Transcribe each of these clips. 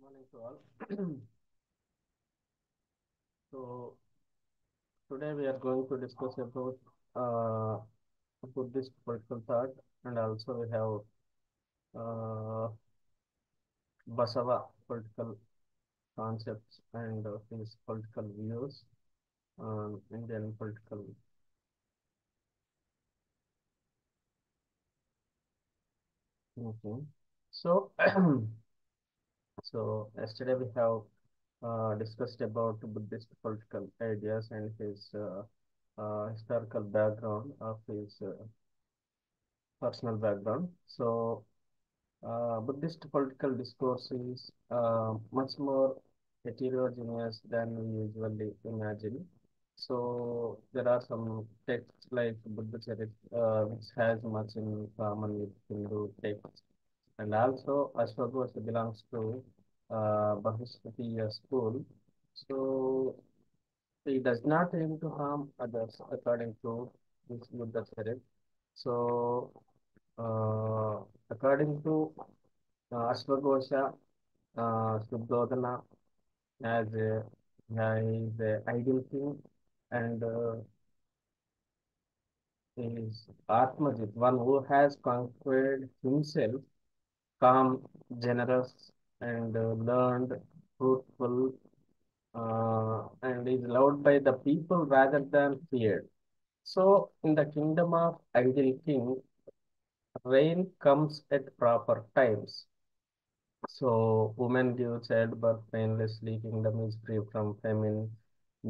Morning to all. So today we are going to discuss about uh, Buddhist political thought, and also we have Basava political concepts and his political views on Indian political. Mhm. So so yesterday we have discussed about Buddhist political ideas and his historical background of his personal background. So Buddhist political discourse is much more heterogeneous than we usually imagine. So there are some texts like Buddha Charita, which has much in common with Hindu texts, and also Ashwagosha belongs to Bahuspatiya school. So he does not aim to harm others according to this Buddha Charita. So according to Ashwagosha, Suddhodana as is the ideal king, and is Atmajit, one who has conquered himself, calm, generous, and learned, fruitful, and is loved by the people rather than feared. So, in the kingdom of ideal king, rain comes at proper times. So, women give childbirth painlessly. Kingdom is free from famine,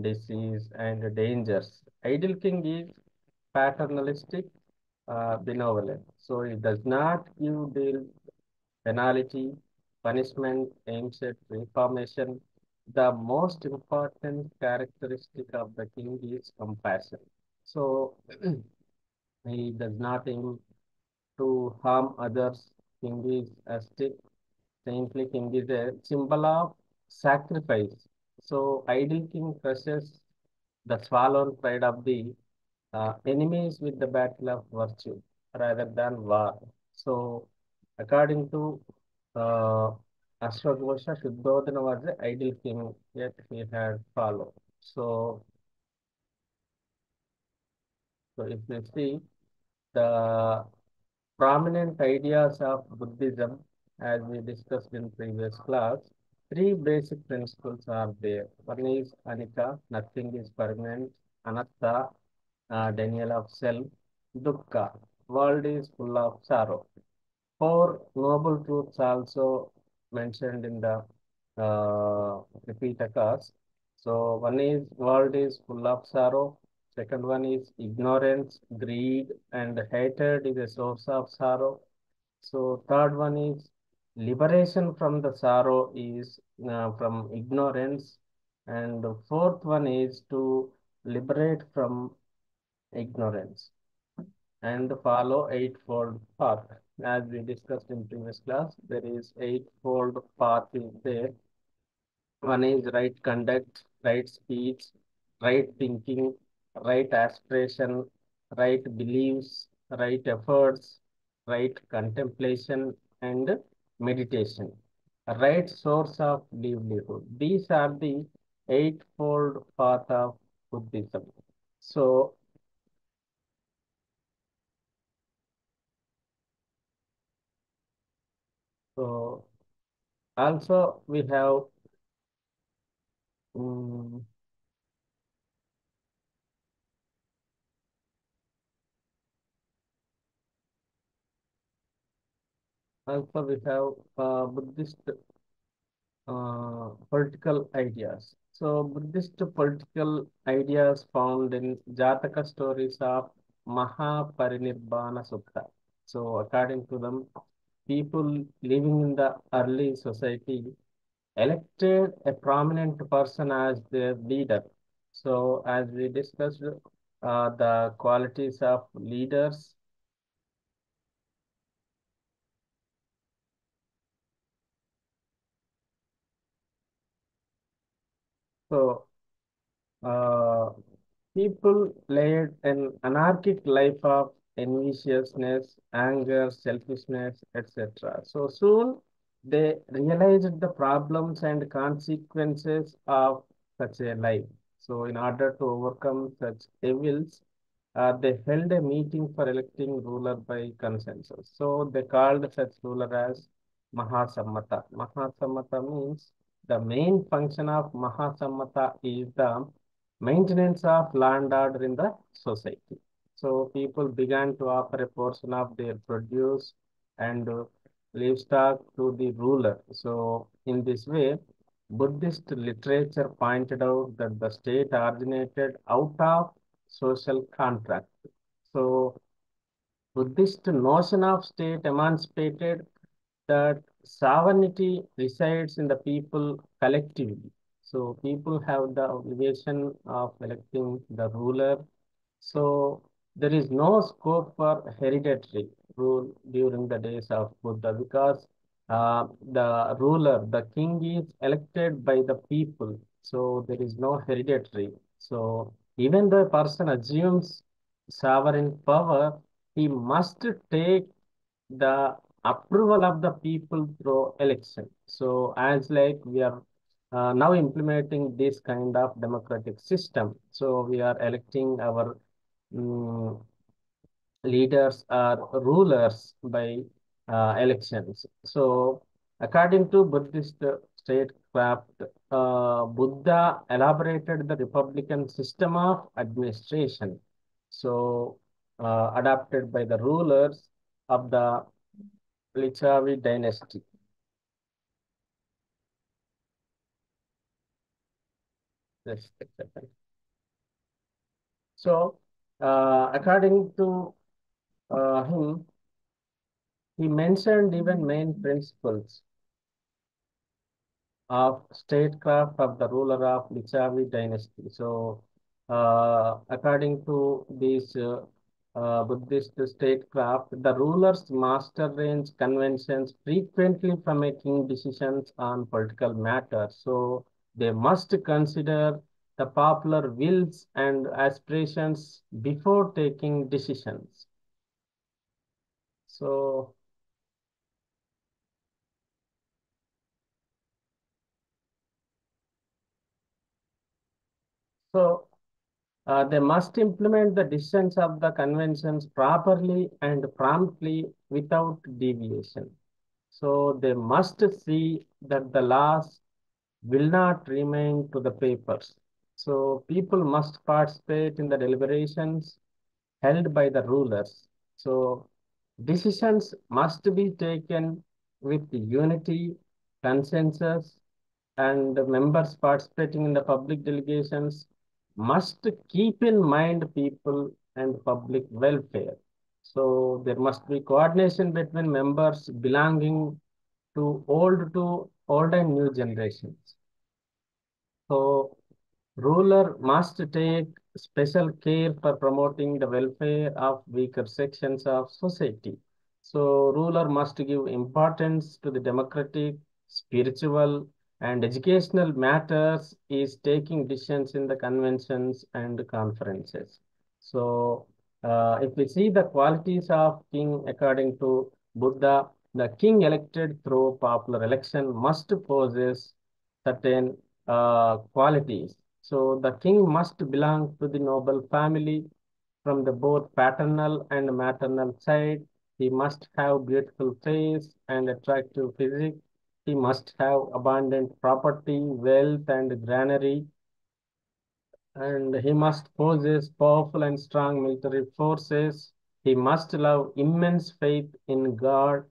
disease, and dangers. Ideal king is paternalistic, benevolent. So, it does not give deal penalty, punishment, aims at reformation. The most important characteristic of the king is compassion. So, he does not aim to harm others. King is a saintly king is a symbol of sacrifice. So, ideal king crushes the swallowed pride of the enemies with the battle of virtue rather than war. So, according to uh, Ashwagosha, Shuddhodana was the ideal king yet he had followed. So if we see the prominent ideas of Buddhism, as we discussed in previous class, three basic principles are there. One is anicca, nothing is permanent. Anatta, denial of self. Dukkha, world is full of sorrow. Four noble truths also mentioned in the Tripitakas. So one is world is full of sorrow. Second one is ignorance, greed, and hatred is a source of sorrow. So third one is liberation from the sorrow is from ignorance, and the fourth one is to liberate from ignorance and follow eightfold path. As we discussed in previous class, there is eightfold path is there. One is right conduct, right speech, right thinking, right aspiration, right beliefs, right efforts, right contemplation, and meditation. A right source of livelihood. These are the eightfold path of Buddhism. So, so also we have mm, Buddhist political ideas. So Buddhist political ideas found in Jataka stories of Mahaparinibbana Sutta. So according to them, people living in the early society elected a prominent person as their leader. So as we discussed, the qualities of leaders. So Uh, people led an anarchic life of enviousness, anger, selfishness, etc. So soon They realized the problems and consequences of such a life. So, in order to overcome such evils, they held a meeting for electing ruler by consensus. So, they called such ruler as Mahasammata. Mahasammata means the main function of Mahasammata is the maintenance of law and order in the society. So, people began to offer a portion of their produce and livestock to the ruler. So, in this way, Buddhist literature pointed out that the state originated out of social contract. So, Buddhist notion of state emancipated that sovereignty resides in the people collectively. So, people have the obligation of electing the ruler. So there is no scope for hereditary rule during the days of Buddha because the ruler, the king is elected by the people. So there is no hereditary. So even though a person assumes sovereign power, he must take the approval of the people through election. So as like we are now implementing this kind of democratic system. So we are electing our mm, leaders or rulers by elections. So, according to Buddhist statecraft, Buddha elaborated the republican system of administration. So, adopted by the rulers of the Lichavi dynasty. Just a second. So, according to him, he mentioned even main principles of statecraft of the ruler of Lichavi dynasty. So, according to this Buddhist statecraft, the rulers master range conventions frequently from making decisions on political matters. So, they must consider the popular wills and aspirations before taking decisions. So, so they must implement the decisions of the conventions properly and promptly without deviation. So they must see that the laws will not remain to the papers. So people must participate in the deliberations held by the rulers. So decisions must be taken with unity, consensus, and members participating in the public delegations must keep in mind people and public welfare. So there must be coordination between members belonging to old and new generations. So ruler must take special care for promoting the welfare of weaker sections of society. So ruler must give importance to the democratic, spiritual, and educational matters is taking decisions in the conventions and conferences. So if we see the qualities of king according to Buddha, the king elected through popular election must possess certain qualities. So the king must belong to the noble family from the both paternal and maternal side. He must have beautiful face and attractive physique. He must have abundant property, wealth, and granary, and he must possess powerful and strong military forces. He must love immense faith in God.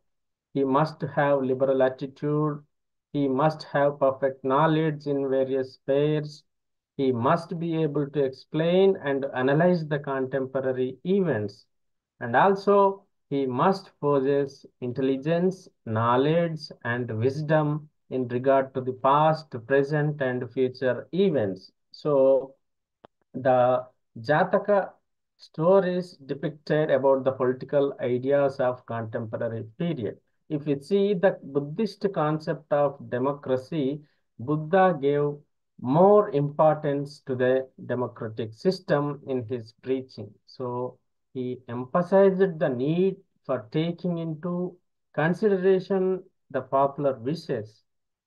He must have liberal attitude. He must have perfect knowledge in various spheres. He must be able to explain and analyze the contemporary events. And also, he must possess intelligence, knowledge, and wisdom in regard to the past, present, and future events. So, the Jataka stories depicted about the political ideas of contemporary period. If you see the Buddhist concept of democracy, Buddha gave more importance to the democratic system in his preaching. So he emphasized the need for taking into consideration the popular wishes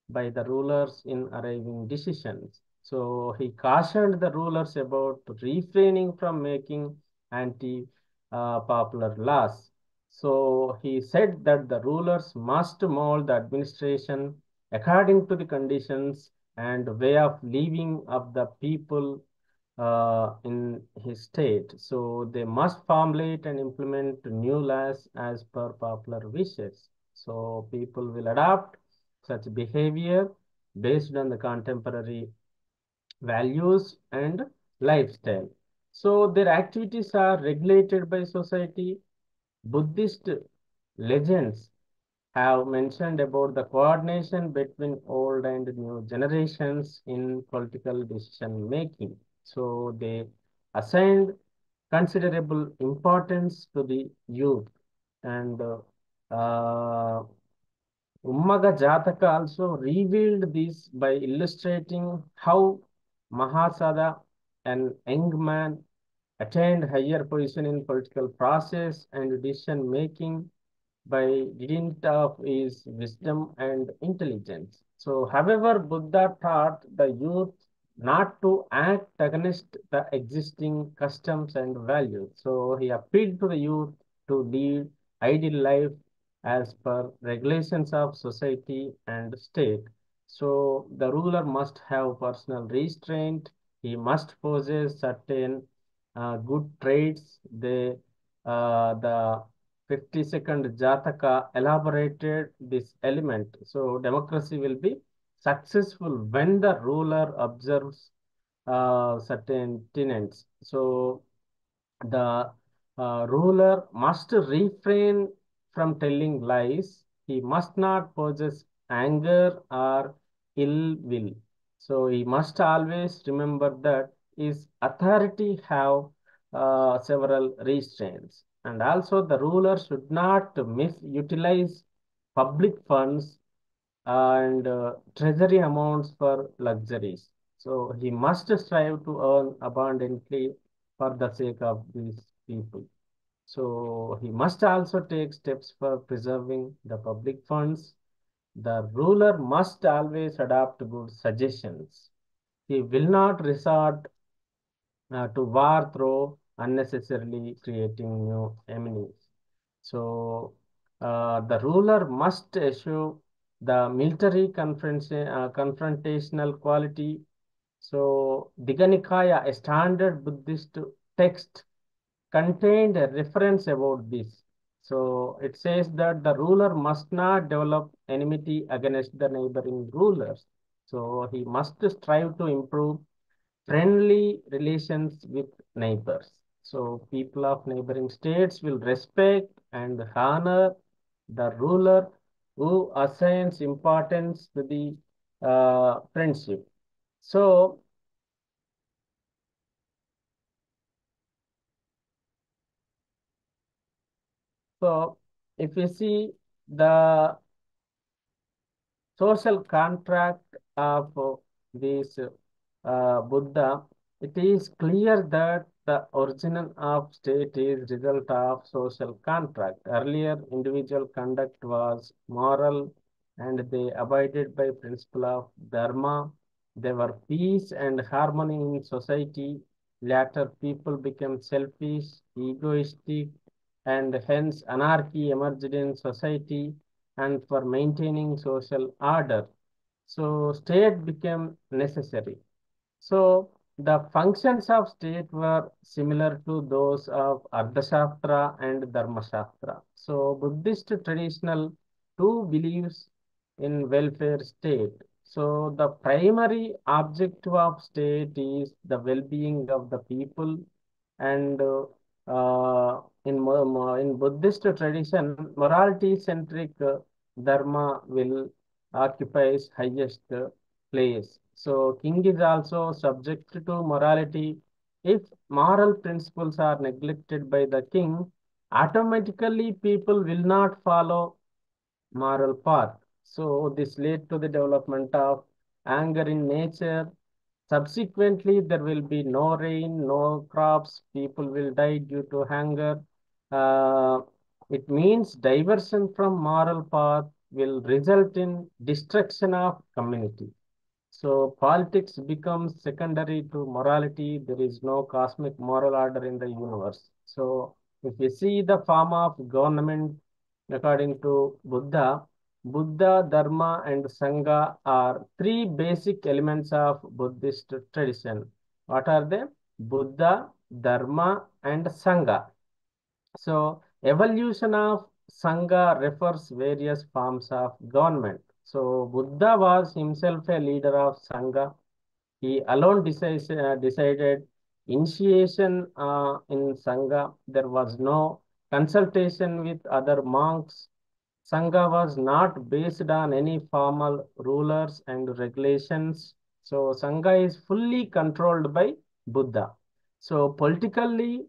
by the rulers in arriving decisions. So he cautioned the rulers about refraining from making anti-popular laws. So he said that the rulers must mold the administration according to the conditions and way of living of the people in his state. So they must formulate and implement new laws as per popular wishes. So people will adopt such behavior based on the contemporary values and lifestyle. So their activities are regulated by society. Buddhist legends have mentioned about the coordination between old and new generations in political decision making. So they assigned considerable importance to the youth and Ummaga Jataka also revealed this by illustrating how Mahasada, an young man, attained higher position in political process and decision making by dint of his wisdom and intelligence. So, however, Buddha taught the youth not to act against the existing customs and values. So, he appealed to the youth to lead ideal life as per regulations of society and state. So, the ruler must have personal restraint. He must possess certain good traits. The 52nd Jataka elaborated this element. So democracy will be successful when the ruler observes certain tenets. So the ruler must refrain from telling lies. He must not possess anger or ill will. So he must always remember that his authority have several restraints. And also the ruler should not misutilize public funds and treasury amounts for luxuries. So he must strive to earn abundantly for the sake of these people. So he must also take steps for preserving the public funds. The ruler must always adopt good suggestions. He will not resort to war through unnecessarily creating new enemies. So the ruler must eschew the military confrontational quality. So Digha Nikaya, a standard Buddhist text, contained a reference about this. So it says that the ruler must not develop enmity against the neighboring rulers. So he must strive to improve friendly relations with neighbors. So people of neighboring states will respect and honor the ruler who assigns importance to the friendship. So, so if you see the social contract of this Buddha, it is clear that the origin of state is result of social contract. Earlier, individual conduct was moral and they abided by principle of dharma. There were peace and harmony in society. Later, people became selfish, egoistic, and hence anarchy emerged in society and for maintaining social order. So state became necessary. So the functions of state were similar to those of Ardhashastra and Dharmashastra. So Buddhist traditional too believes in welfare state. So the primary objective of state is the well-being of the people and in Buddhist tradition, morality-centric dharma will occupies highest place. So king is also subject to morality. If moral principles are neglected by the king, automatically people will not follow moral path. So this led to the development of anger in nature. Subsequently, there will be no rain, no crops, people will die due to hunger. Uh, it means diversion from moral path. will result in destruction of community. So politics becomes secondary to morality. There is no cosmic moral order in the universe. So if you see the form of government according to Buddha, Buddha, Dharma, and Sangha are three basic elements of Buddhist tradition. What are they? Buddha, Dharma, and Sangha. So evolution of Sangha refers various forms of government. So Buddha was himself a leader of Sangha. He alone decided initiation in Sangha. There was no consultation with other monks. Sangha was not based on any formal rulers and regulations. So Sangha is fully controlled by Buddha. So politically,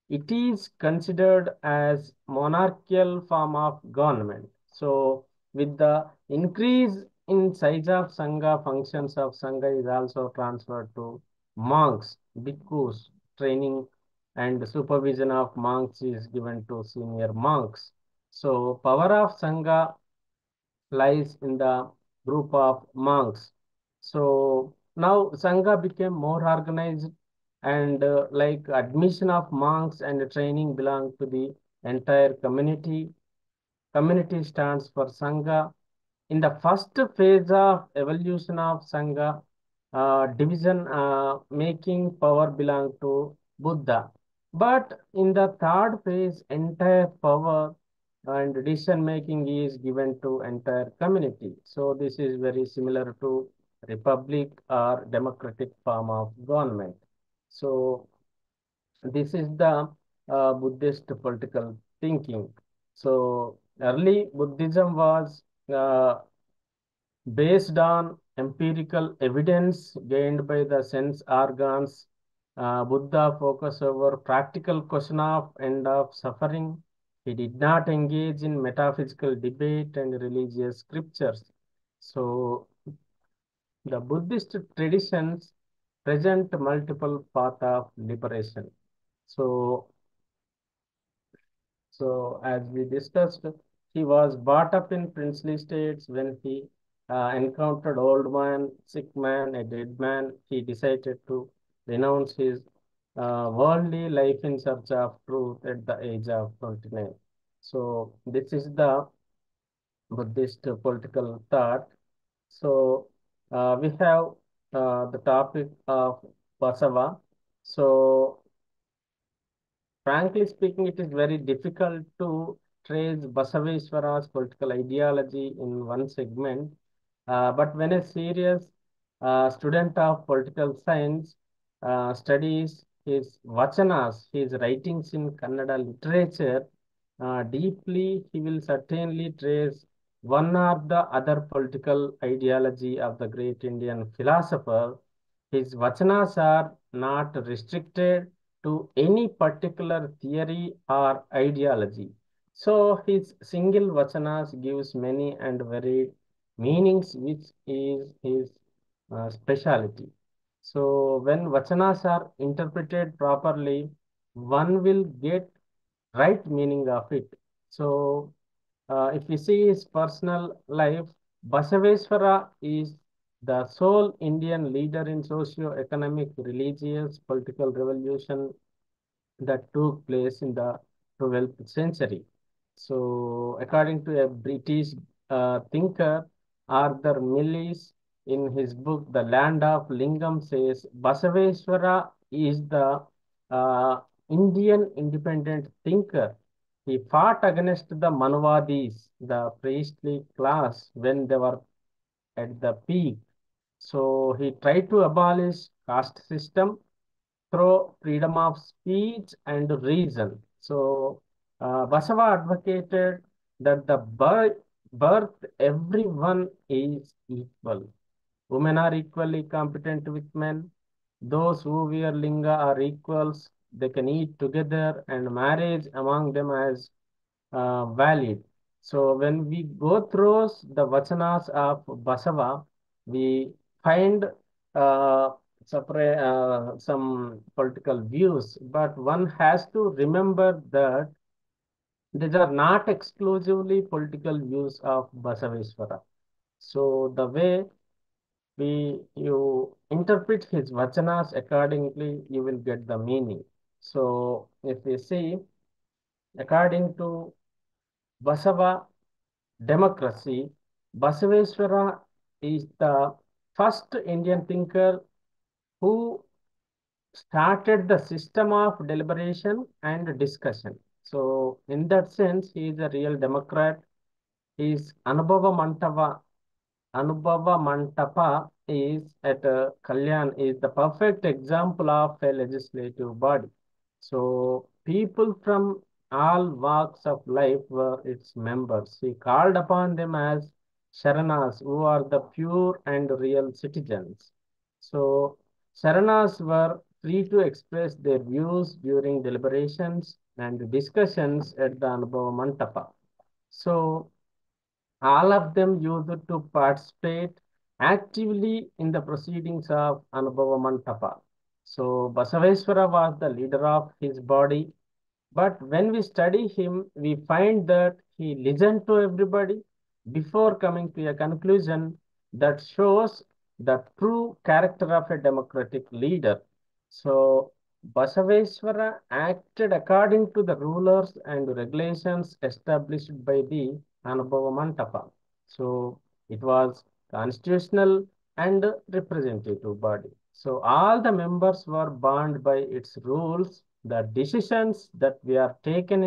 it is considered as monarchical form of government. So with the increase in size of Sangha, functions of Sangha is also transferred to monks, bhikkhus, training and supervision of monks is given to senior monks. So power of Sangha lies in the group of monks. So now Sangha became more organized and like admission of monks and training belong to the entire community. Community stands for Sangha. In the first phase of evolution of Sangha, division making power belong to Buddha. But in the third phase, entire power and decision making is given to entire community. So this is very similar to republic or democratic form of government. So this is the Buddhist political thinking. So early Buddhism was based on empirical evidence gained by the sense organs. Buddha focused over practical question of end of suffering. He did not engage in metaphysical debate and religious scriptures. So the Buddhist traditions present multiple paths of liberation. So So, as we discussed, he was brought up in princely states. When he encountered old man, sick man, a dead man, he decided to renounce his worldly life in search of truth at the age of 29. So, this is the Buddhist political thought. So, we have the topic of Basava. So, frankly speaking, it is very difficult to trace Basaveshwara's political ideology in one segment. But when a serious student of political science studies his vachanas, his writings in Kannada literature, deeply, he will certainly trace one or the other political ideology of the great Indian philosopher. His vachanas are not restricted to any particular theory or ideology. So his single vachanas gives many and varied meanings, which is his speciality. So when vachanas are interpreted properly, one will get right meaning of it. So if we see his personal life, Basaveshwara is the sole Indian leader in socio-economic, religious, political revolution that took place in the 12th century. So, according to a British thinker, Arthur Millis, in his book The Land of Lingam, says Basaveshwara is the uh, Indian independent thinker. He fought against the Manvadis, the priestly class, when they were at the peak. So he tried to abolish caste system through freedom of speech and reason. So, Basava advocated that the birth everyone is equal. Women are equally competent with men. Those who wear linga are equals. They can eat together, and marriage among them as valid. So when we go through the vachanas of Basava, we find some political views, but one has to remember that These are not exclusively political views of Basaveshwara. So the way you interpret his vachanas accordingly, you will get the meaning. So if we see, according to Basava democracy, Basaveshwara is the first Indian thinker who started the system of deliberation and discussion. So in that sense, he is a real democrat. He is Anubhava Mantapa is at Kalyan is the perfect example of a legislative body. So people from all walks of life were its members. He called upon them as Sharanas, who are the pure and real citizens. So Sharanas were free to express their views during deliberations and discussions at the Anubhava Mantapa. So all of them used to participate actively in the proceedings of Anubhava Mantapa. So Basaveshwara was the leader of his body, but when we study him, we find that he listened to everybody before coming to a conclusion that shows the true character of a democratic leader. So Basaveshwara acted according to the rulers and regulations established by the Anubhava Mantapa. So it was constitutional and representative body. So all the members were bound by its rules. The decisions that we are taken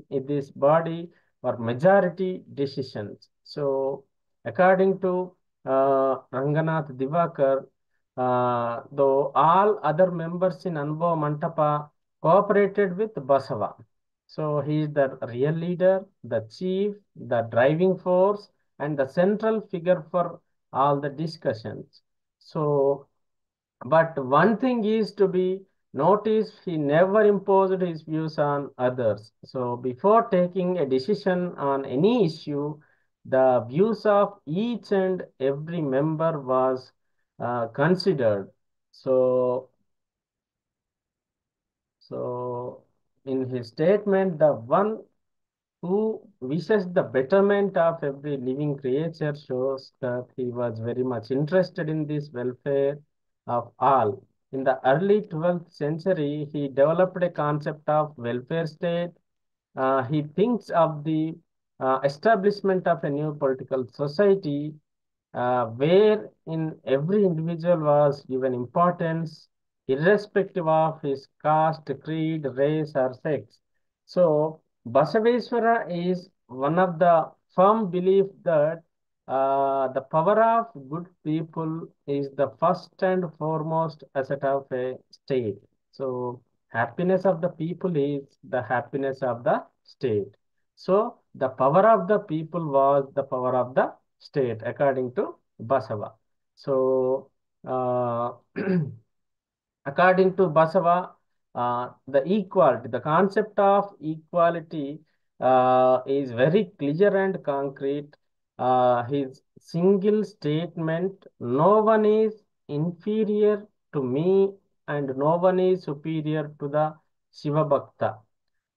in this body are majority decisions. So according to Ranganath Divakar, though all other members in Anubhava Mantapa cooperated with Basava. So he is the real leader, the chief, the driving force, and the central figure for all the discussions. So, but one thing is to be noticed, he never imposed his views on others. So before taking a decision on any issue, the views of each and every member was considered. So, so in his statement, the one who wishes the betterment of every living creature shows that he was very much interested in this welfare of all. In the early 12th century, he developed a concept of welfare state. He thinks of the establishment of a new political society where in every individual was given importance irrespective of his caste, creed, race, or sex. So Basaveshwara is one of the firm belief that the power of good people is the first and foremost asset of a state. So happiness of the people is the happiness of the state. So the power of the people was the power of the state according to Basava. So according to Basava, the concept of equality is very clear and concrete. His single statement, no one is inferior to me and no one is superior to the Shiva Bhakta.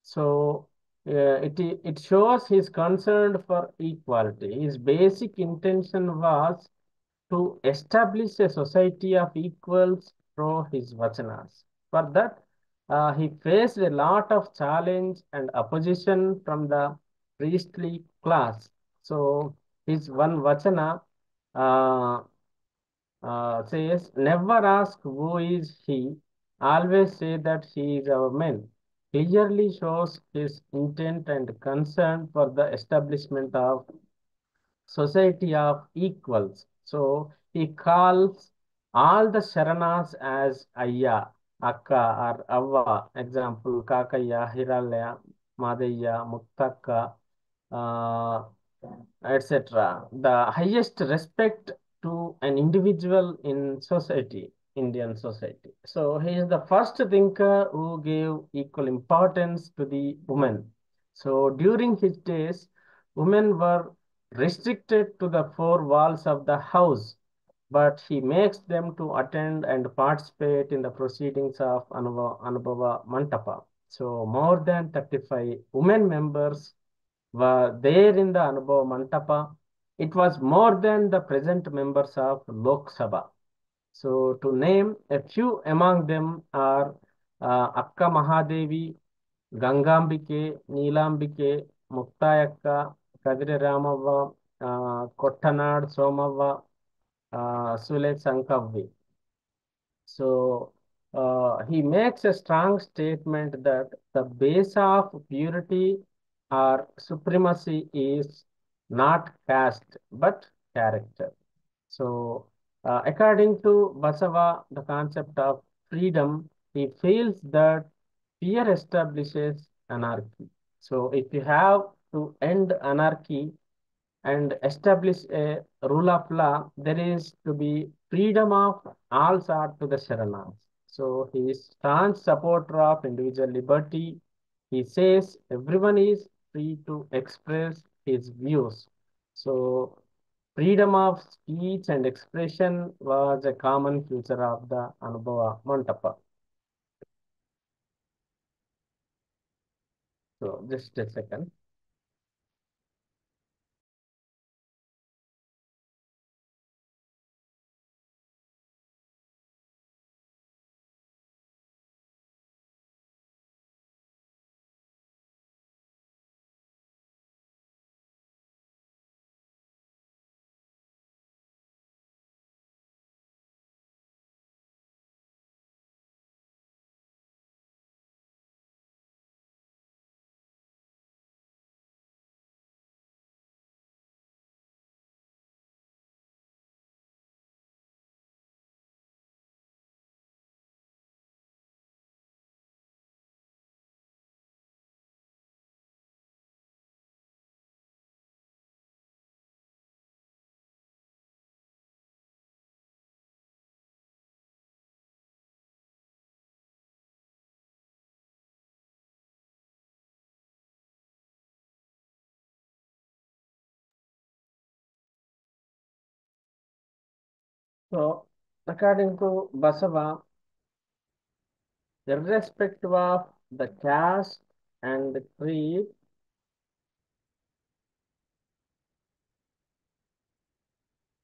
So it shows his concern for equality. His basic intention was to establish a society of equals through his vachanas. For that, he faced a lot of challenge and opposition from the priestly class. So his one vachana uh, says, never ask who is he, always say that he is our man. Clearly shows his intent and concern for the establishment of society of equals. So he calls all the Sharanas as Ayya, Akka or Avva. Example, Kakaya, Hiralaya, Madaya, Muttaka, uh, etc. The highest respect to an individual in society, Indian society. So he is the first thinker who gave equal importance to the women. So during his days, women were restricted to the four walls of the house, but he makes them to attend and participate in the proceedings of Anubhava Mantapa. So more than 35 women members were there in the Anubhav Mantapa. It was more than the present members of Lok Sabha. So to name a few among them are Akka Mahadevi, Gangambike, Neelambike, Muktayakka, Kadiri Ramava, Kottanad Somava, Sule Sankavvi. So he makes a strong statement that the base of purity or supremacy is not caste but character. So, according to Basava, the concept of freedom, he feels that fear establishes anarchy. So, if you have to end anarchy, and establish a rule of law, there is to be freedom of all sorts to the Sharanas. So he is staunch supporter of individual liberty. He says everyone is free to express his views. So freedom of speech and expression was a common feature of the Anubhava Mantapa. So just a second. So according to Basava, irrespective of the caste and creed,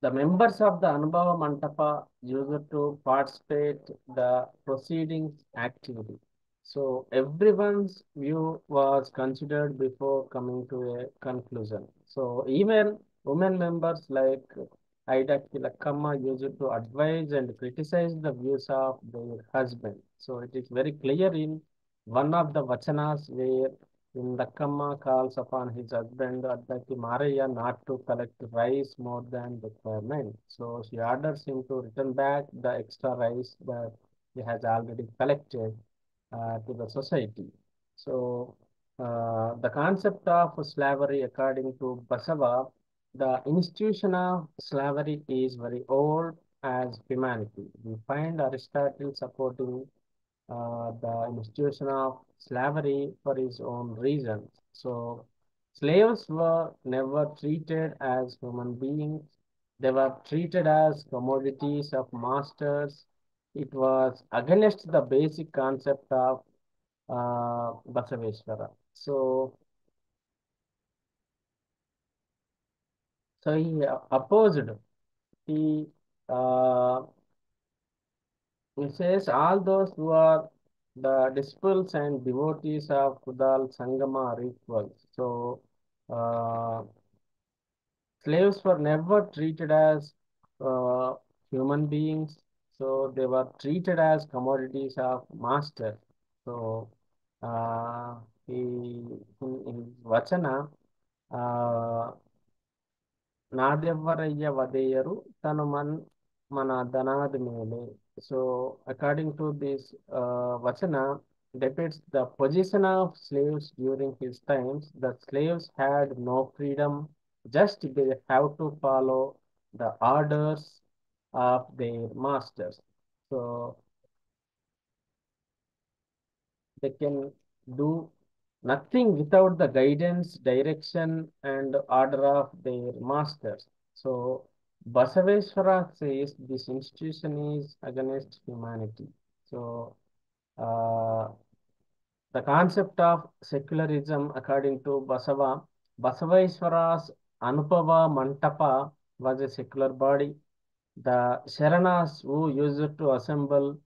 the members of the Anubhava Mantapa used to participate the proceedings actively. So everyone's view was considered before coming to a conclusion. So even women members like Ida Kilakama used to advise and criticize the views of their husband. So it is very clear in one of the vachanas where in Lakkama calls upon his husband Addaki Maraya not to collect rice more than requirement. So she orders him to return back the extra rice that he has already collected to the society. So the concept of slavery, according to Basava, the institution of slavery is very old as humanity. We find Aristotle supporting the institution of slavery for his own reasons. So, slaves were never treated as human beings, they were treated as commodities of masters. It was against the basic concept of Basaveshwara. So he opposed. He uh, He says all those who are the disciples and devotees of Kudal Sangama are equal. So uh, slaves were never treated as uh, human beings. So they were treated as commodities of master. So uh, he in Vachana uh, నాదెవ్వరయ్య వదేయరు తను మన ధనాది మేలే. So according to this vachana depicts the position of slaves during his times. The slaves had no freedom, just they have to follow the orders of their masters. So they can do nothing without the guidance, direction, and order of their masters. So, Basaveshwara says this institution is against humanity. So, uh, The concept of secularism, according to Basavaishwara's Anupava Mantapa was a secular body. The Sharanas who used to assemble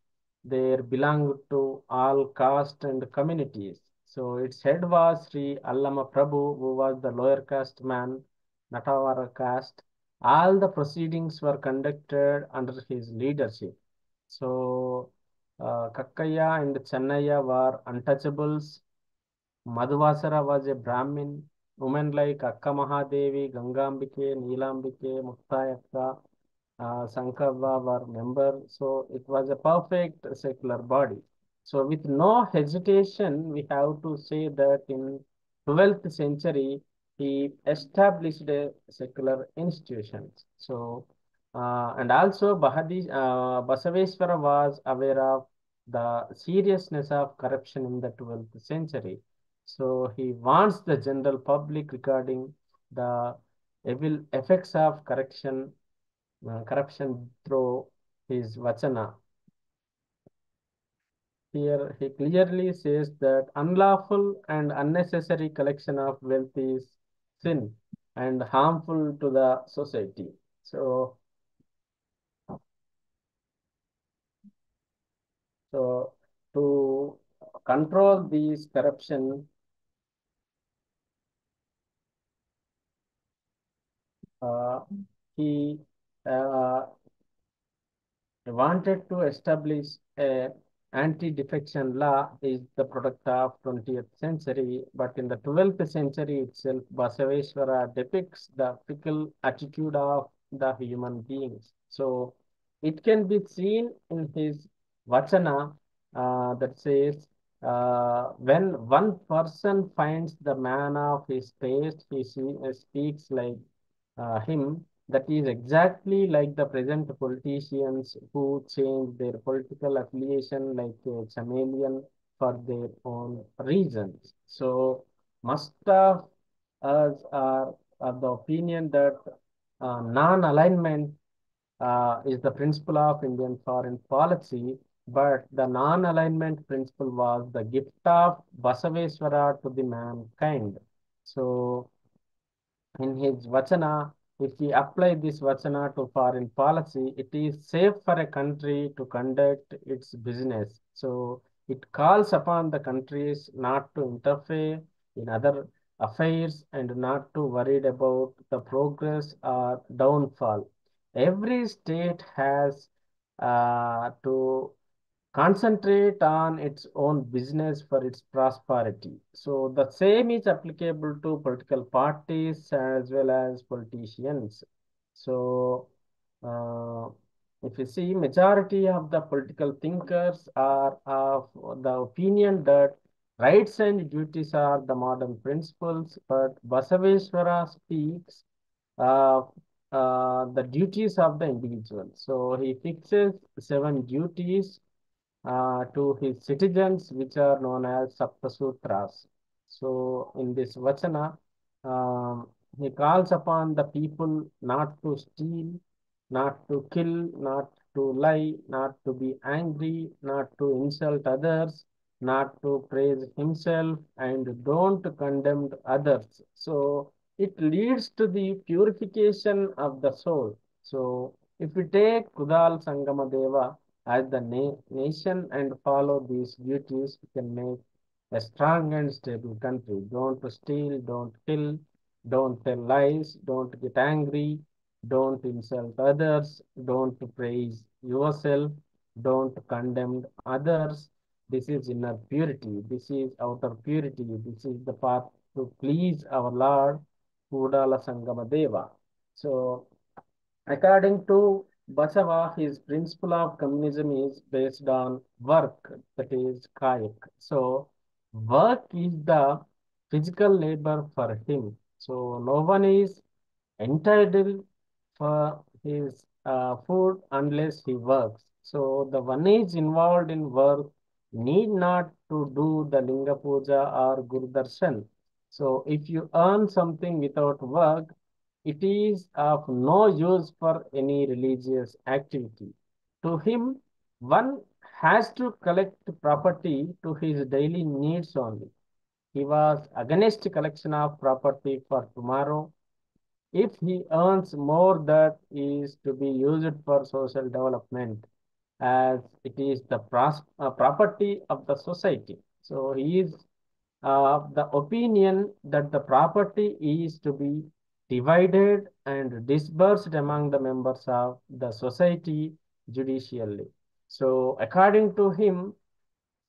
there belonged to all caste and communities. So its head was Sri Allama Prabhu, who was the lower caste man, Natawara caste. All the proceedings were conducted under his leadership. So Kakkaya and Chennaya were untouchables. Madhuvasara was a Brahmin. Women like Akka Mahadevi, Gangambike, Neelambike, Muktayakka, Sankava were members. So it was a perfect secular body. So with no hesitation, we have to say that in 12th century, he established a secular institutions. So and also Basaveshwara was aware of the seriousness of corruption in the 12th century. So he warns the general public regarding the evil effects of corruption through his vachana. Here he clearly says that unlawful and unnecessary collection of wealth is sin and harmful to the society. So, so to control these corruption, uh, he uh, wanted to establish a anti-defection law is the product of 20th century, but in the 12th century itself, Basaveshwara depicts the fickle attitude of the human beings. So it can be seen in his Vachana that says, when one person finds the man of his taste, speaks like him. That is exactly like the present politicians who change their political affiliation like a chameleon for their own reasons. So, most of us are of the opinion that non-alignment is the principle of Indian foreign policy, but the non-alignment principle was the gift of Basaveshwara to the mankind. So, in his vachana, if we apply this vachana to foreign policy, it is safe for a country to conduct its business. So it calls upon the countries not to interfere in other affairs and not to worried about the progress or downfall. Every state has to concentrate on its own business for its prosperity. So the same is applicable to political parties as well as politicians. So uh, if you see, majority of the political thinkers are of the opinion that rights and duties are the modern principles, but Basaveshwara speaks of the duties of the individual. So he fixes 7 duties to his citizens, which are known as Saptasutras. So, in this Vachana, he calls upon the people not to steal, not to kill, not to lie, not to be angry, not to insult others, not to praise himself, and don't condemn others. So, it leads to the purification of the soul. So, if we take Kudal Sangamadeva, as the nation and follow these duties, we can make a strong and stable country. Don't steal, don't kill, don't tell lies, don't get angry, don't insult others, don't praise yourself, don't condemn others. This is inner purity. This is outer purity. This is the path to please our Lord, Kudala Sangama Deva. So, according to Basava, his principle of communism is based on work, that is kayak. So, work is the physical labor for him. So, no one is entitled for his food unless he works. So, the one is involved in work need not to do the Linga Puja or Guru Darshan. So, if you earn something without work, it is of no use for any religious activity. To him, one has to collect property to his daily needs only. He was against collection of property for tomorrow. If he earns more, that is to be used for social development, as it is the property of the society. So he is of the opinion that the property is to be divided and disbursed among the members of the society judicially. So according to him,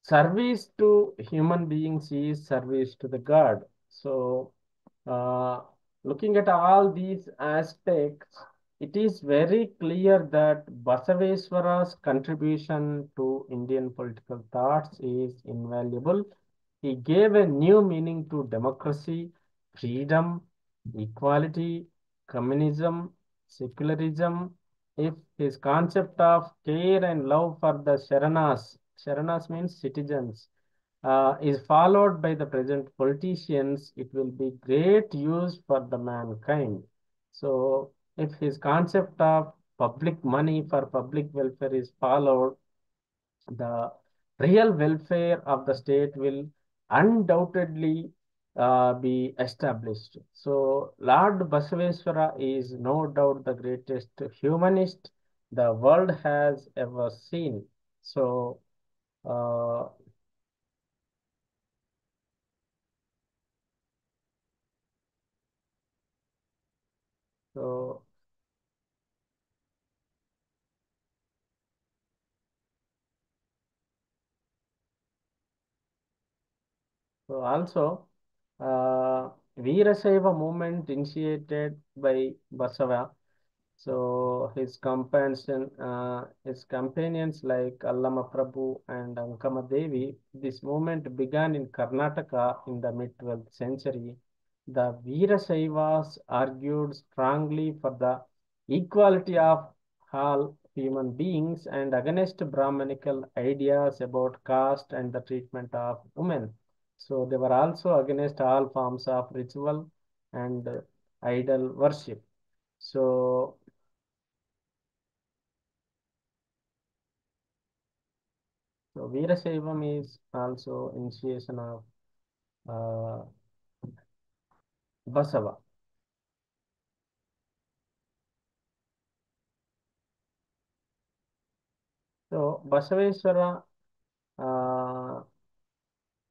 service to human beings is service to the God. So, uh, looking at all these aspects, it is very clear that Basaveswara's contribution to Indian political thoughts is invaluable. He gave a new meaning to democracy, freedom, equality, communism, secularism. If his concept of care and love for the Sharanas means citizens, is followed by the present politicians, it will be great use for the mankind. So, if his concept of public money for public welfare is followed, the real welfare of the state will undoubtedly be established. So, Lord Basaveswara is no doubt the greatest humanist the world has ever seen. So, uh, so, so also, Veerasaiva movement initiated by Basava. So his companions like Allama Prabhu and Ankama Devi, this movement began in Karnataka in the mid-12th century. The Veerasaivas argued strongly for the equality of all human beings and against Brahmanical ideas about caste and the treatment of women. So they were also against all forms of ritual and idol worship. So, so Veerashaivam is also initiation of uh, Basava. So Basaveswara uh,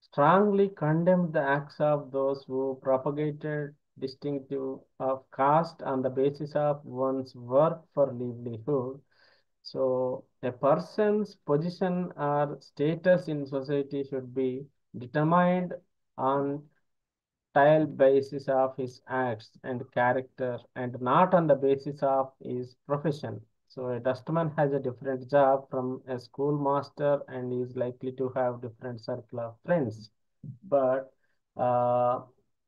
strongly condemned the acts of those who propagated distinctive of caste on the basis of one's work for livelihood. So a person's position or status in society should be determined on tile basis of his acts and character and not on the basis of his profession. So a dustman has a different job from a schoolmaster and is likely to have different circle of friends. But uh,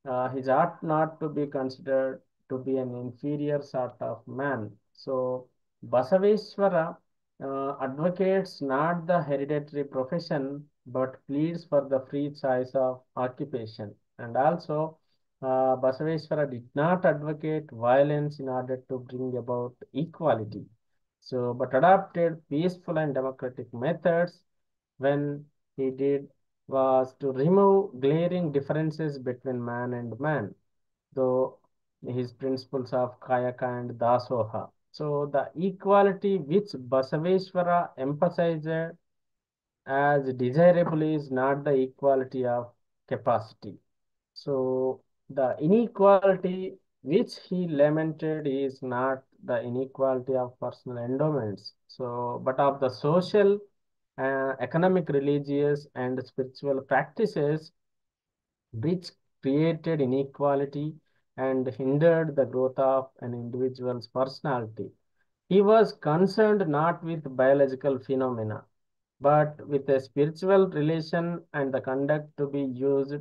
he ought not to be considered to be an inferior sort of man. So Basaveshwara advocates not the hereditary profession but pleads for the free choice of occupation. And also, Basaveshwara did not advocate violence in order to bring about equality. So, but adopted peaceful and democratic methods when he did was to remove glaring differences between man and man, though his principles of Kayaka and Dasoha. So the equality which Basaveshwara emphasized as desirable is not the equality of capacity. So the inequality which he lamented is not the inequality of personal endowments, so but of the social, economic, religious, and spiritual practices which created inequality and hindered the growth of an individual's personality. He was concerned not with biological phenomena, but with a spiritual relation and the conduct to be used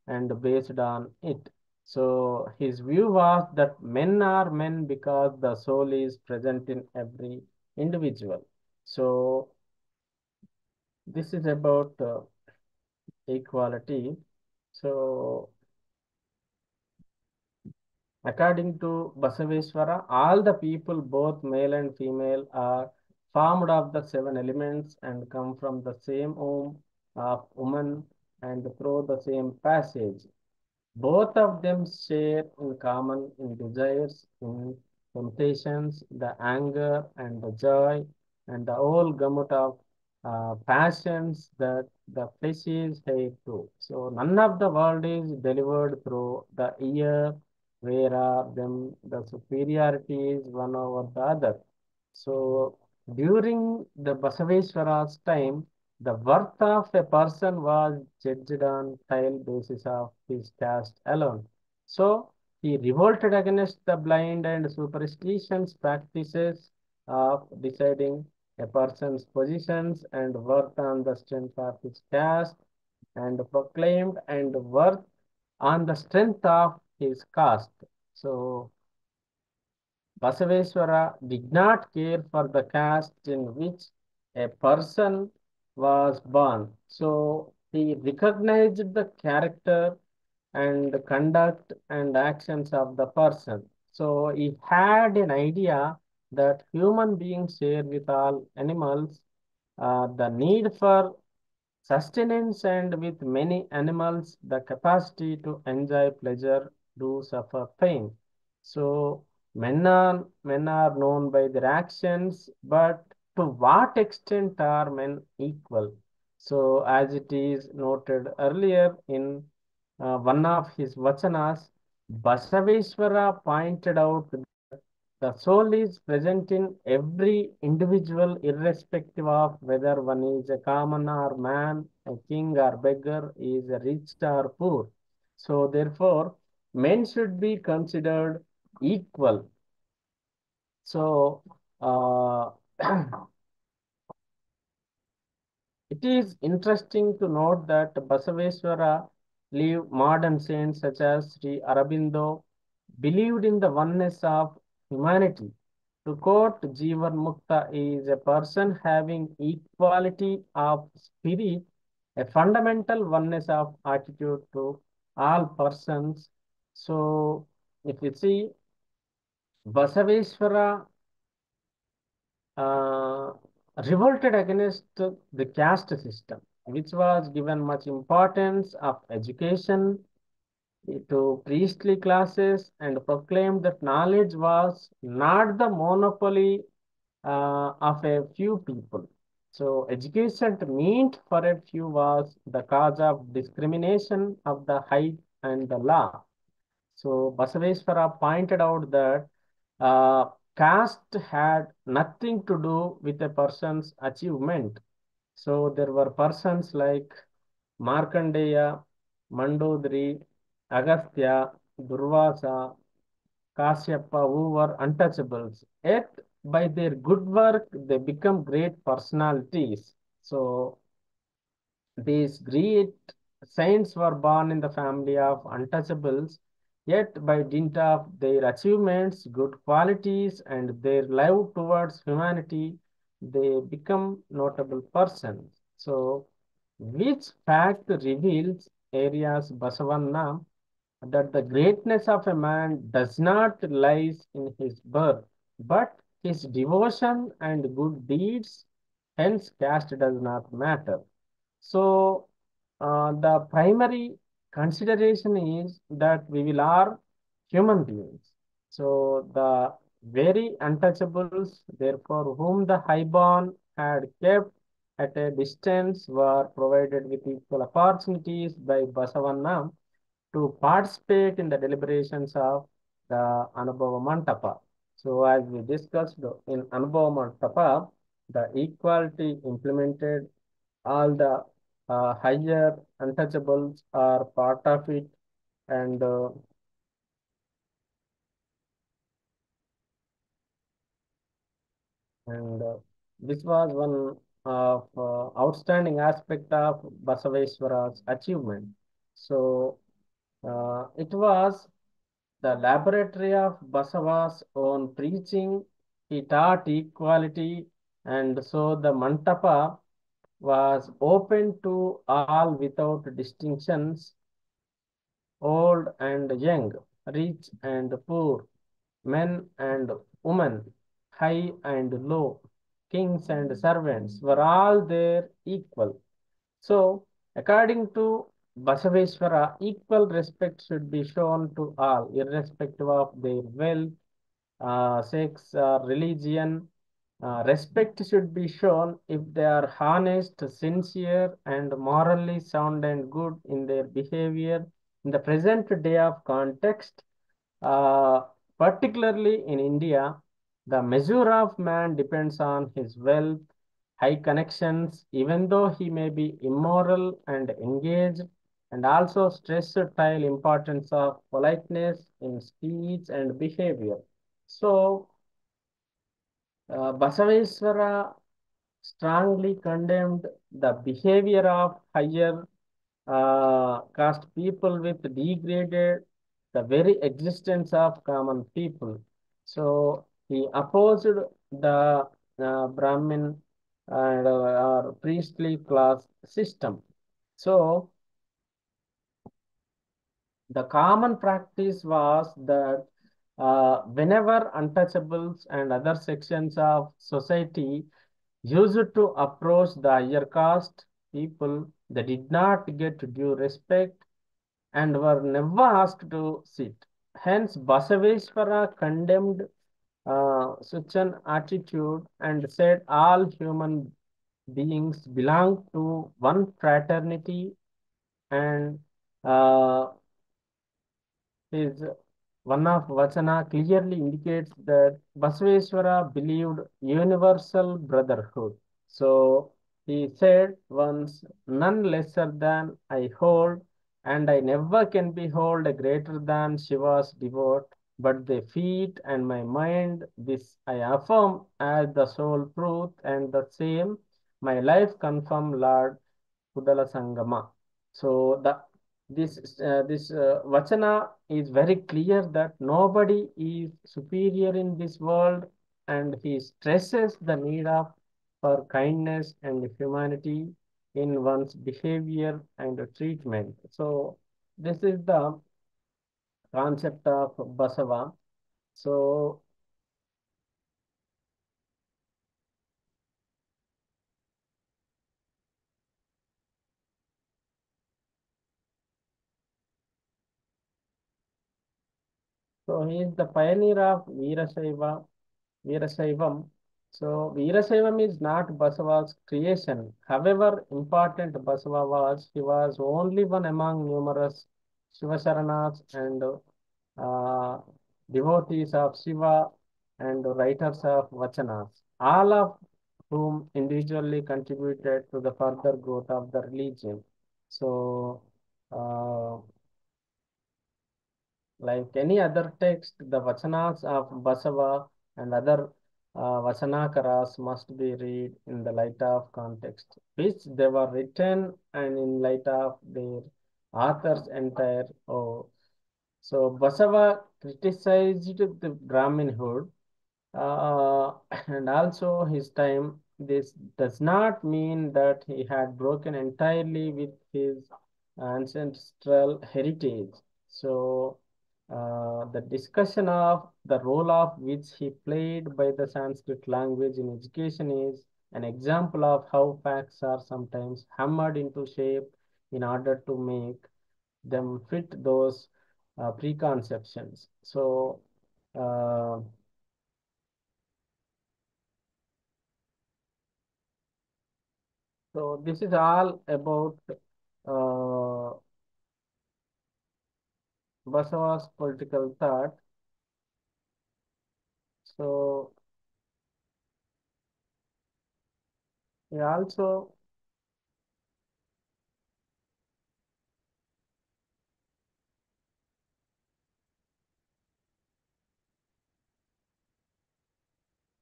and based on it. So his view was that men are men because the soul is present in every individual. So this is about equality. So according to Basaveshwara, all the people, both male and female, are formed of the seven elements and come from the same womb of woman and through the same passage. Both of them share in common in desires, in temptations, the anger and the joy, and the whole gamut of passions that the flesh is heir to. So none of the world is delivered through the ear, where them the superiority is one over the other. So during the Basaveshwara's time, the worth of a person was judged on tile basis of his caste alone. So he revolted against the blind and superstitious practices of deciding a person's positions and worth on the strength of his caste and proclaimed and worth on the strength of his caste. So Basaveswara did not care for the caste in which a person was born. So he recognized the character and conduct and actions of the person. So he had an idea that human beings share with all animals the need for sustenance, and with many animals, the capacity to enjoy pleasure do suffer pain. So men are known by their actions, but to what extent are men equal? So as it is noted earlier in one of his vachanas, Basaveshwara pointed out that the soul is present in every individual, irrespective of whether one is a common or man, a king or beggar, is rich or poor. So, therefore, men should be considered equal. So, uh, it is interesting to note that Basaveshwara lived modern saints such as Sri Aurobindo believed in the oneness of humanity. To quote Jivan Mukta is a person having equality of spirit, a fundamental oneness of attitude to all persons. So, if you see, Basaveshwara uh, revolted against the caste system, which was given much importance of education to priestly classes and proclaimed that knowledge was not the monopoly of a few people. So education meant for a few was the cause of discrimination of the height and the law. So Basaveshwara pointed out that uh, caste had nothing to do with a person's achievement. So there were persons like Markandeya, Mandodari, Agastya, Durvasa, Kashyapa, who were untouchables. Yet, by their good work, they become great personalities. So, these great saints were born in the family of untouchables, yet, by dint of their achievements, good qualities, and their love towards humanity, they become notable persons. So, which fact reveals areas Basavanna that the greatness of a man does not lies in his birth, but his devotion and good deeds. Hence, caste does not matter. So, the primary consideration is that we will are human beings. So, the very untouchables, therefore, whom the highborn had kept at a distance, were provided with equal opportunities by Basavanna to participate in the deliberations of the Anubhava Mantapa. So, as we discussed in Anubhava Mantapa, the equality implemented, all the higher untouchables are part of it, and this was one of outstanding aspect of Basaveshwara's achievement. So it was the laboratory of Basava's own preaching. He taught equality, and so the Mantapa was open to all without distinctions, old and young, rich and poor, men and women, high and low, kings and servants were all there equal. So, according to Basaveshwara, equal respect should be shown to all, irrespective of their wealth, sex, religion. Respect should be shown if they are honest, sincere, and morally sound and good in their behavior in the present day of context. Uh, Particularly in India, the measure of man depends on his wealth, high connections, even though he may be immoral and engaged, and also stress tile importance of politeness in speech and behavior. So, Basaveshwara strongly condemned the behavior of higher caste people with degraded the very existence of common people. So he opposed the Brahmin and priestly class system. So the common practice was that whenever untouchables and other sections of society used to approach the higher caste people, they did not get due respect and were never asked to sit. Hence, Basaveshwara condemned such an attitude and said all human beings belong to one fraternity and uh, his one of Vachana clearly indicates that Basaveshwara believed universal brotherhood. So he said once, none lesser than I hold, and I never can behold a greater than Shiva's devote, but they feed and my mind, this I affirm as the sole truth, and the same my life confirm Lord Kudala Sangama. So this Vachana is very clear that nobody is superior in this world, and he stresses the need of for kindness and humanity in one's behavior and treatment. So this is the concept of Basava. So he is the pioneer of Veerasaivam. So Veerasaivam is not Basava's creation. However important Basava was, he was only one among numerous Shivasharanas and uh, devotees of Shiva and writers of Vachanas, all of whom individually contributed to the further growth of the religion. So, uh, like any other text, the Vachanas of Basava and other Vachanakaras must be read in the light of context, which they were written and in light of their author's entire. Oh, so Basava criticized the Brahminhood and also his time. This does not mean that he had broken entirely with his ancestral heritage. So, the discussion of the role of which he played by the Sanskrit language in education is an example of how facts are sometimes hammered into shape in order to make them fit those preconceptions. Uh, so this is all about uh, Basava's political thought. So he also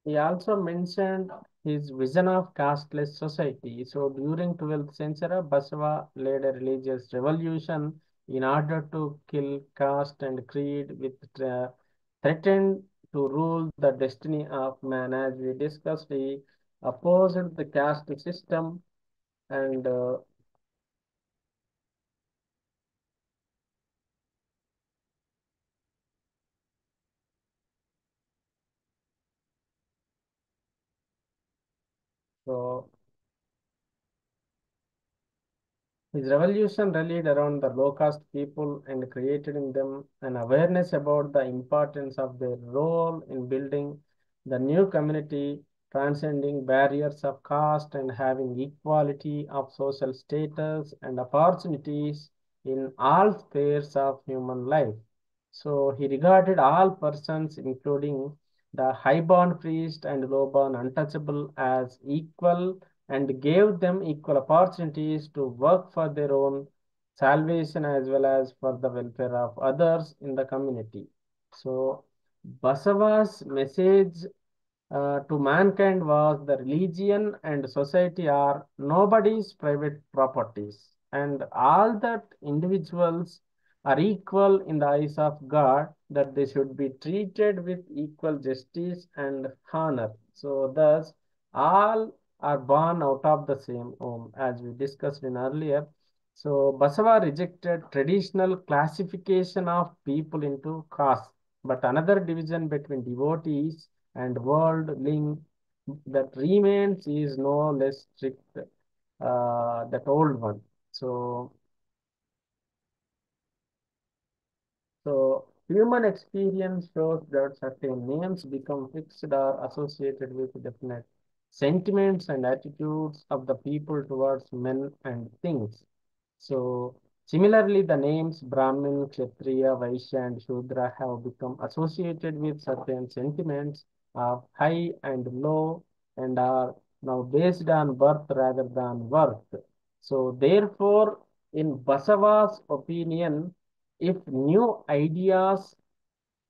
he also mentioned his vision of casteless society. So during 12th century, Basava led a religious revolution in order to kill caste and creed, with threatened to rule the destiny of man. As we discussed, he opposed the caste system and So his revolution rallied around the low-caste people and created in them an awareness about the importance of their role in building the new community, transcending barriers of caste and having equality of social status and opportunities in all spheres of human life. So he regarded all persons, including the high-born priest and low-born untouchable, as equal and gave them equal opportunities to work for their own salvation as well as for the welfare of others in the community. So, Basava's message to mankind was the religion and society are nobody's private properties, and all that individuals are equal in the eyes of God, that they should be treated with equal justice and honor. So, thus, all are born out of the same womb, as we discussed in earlier. So, Basava rejected traditional classification of people into castes, but another division between devotees and worldling that remains is no less strict that old one. So, so human experience shows that certain names become fixed or associated with definite sentiments and attitudes of the people towards men and things. So similarly, the names Brahmin, Kshatriya, Vaishya, and Shudra have become associated with certain sentiments of high and low and are now based on birth rather than worth. So therefore, in Basava's opinion, if new ideas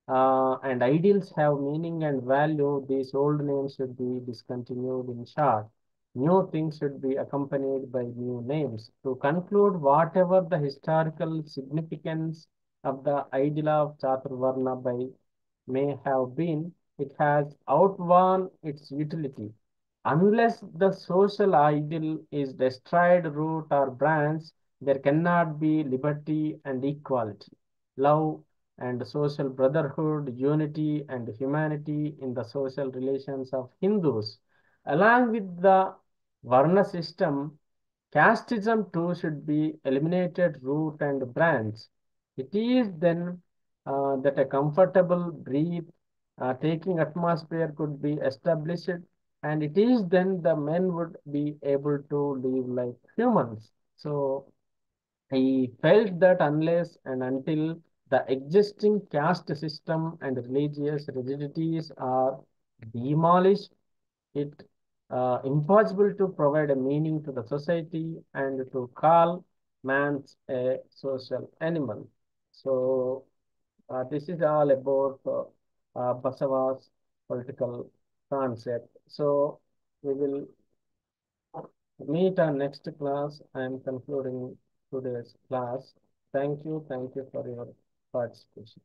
and ideals have meaning and value, these old names should be discontinued. In short, new things should be accompanied by new names. To conclude, whatever the historical significance of the ideal of Chaturvarna by may have been, it has outworn its utility. Unless the social ideal is destroyed, root or branch, there cannot be liberty and equality, love and social brotherhood, unity and humanity in the social relations of Hindus. Along with the Varna system, casteism too should be eliminated root and branch. It is then that a comfortable breathe taking atmosphere could be established, and it is then the men would be able to live like humans. So he felt that unless and until the existing caste system and religious rigidities are demolished, it impossible to provide a meaning to the society and to call man a social animal. So this is all about Basava's political concept. So we will meet our next class. I am concluding today's class. Thank you. Thank you for your participation.